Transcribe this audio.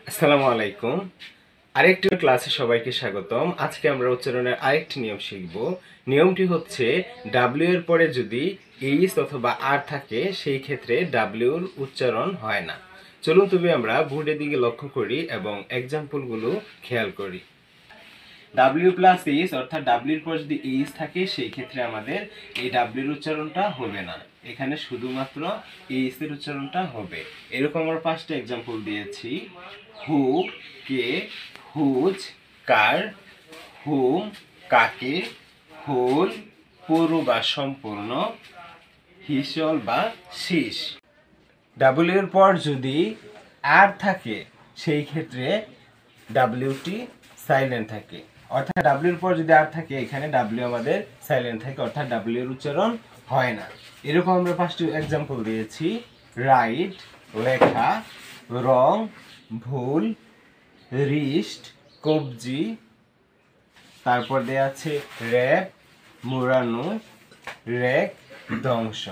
আসসালামু আলাইকুম। আরেকটি ক্লাসে সবাইকে স্বাগতম। আজকে আমরা উচ্চারণের আরেকটি নিয়ম শিখব। নিয়মটি হচ্ছে ডাব্লিউ এর পরে যদি এইচ অথবা আর থাকে সেই ক্ষেত্রে ডাব্লিউর উচ্চারণ হয় না। চলুন আমরা বোর্ডের দিকে লক্ষ্য করি এবং এক্সাম্পলগুলো খেয়াল করি। ডাব্লিউ প্লাস এইচ অর্থাৎ ডাব্লিউর পর যদি এইচ থাকে সেই ক্ষেত্রে আমাদের এই ডাব্লিউর উচ্চারণটা হবে না, এখানে শুধুমাত্র এইচ এর উচ্চারণটা হবে। এরকম আমরা 5টা এক্সাম্পল দিয়েছি। হু, কে, হুজ, কার, হুম, কাকে, হোল, পুরো বা সম্পূর্ণ, হিসল বা শীষ। ডাব্লিউ এর পর যদি আর থাকে সেই ক্ষেত্রে ডাব্লিউটি সাইলেন্ট থাকে, অর্থাৎ ডাব্লিউর পর যদি আর থাকে এখানে ডাব্লিউ আমাদের সাইলেন্ট থাকে, অর্থাৎ ডাব্লিউ এর উচ্চারণ হয় না। এরকম আমরা 5টি এক্সাম্পল দিয়েছি। রাইট লেখা, রং ভুল, রিস্ট কবজি, তারপর দেয়া আছে র্যাপ মোড়ানো, রেক ধ্বংস।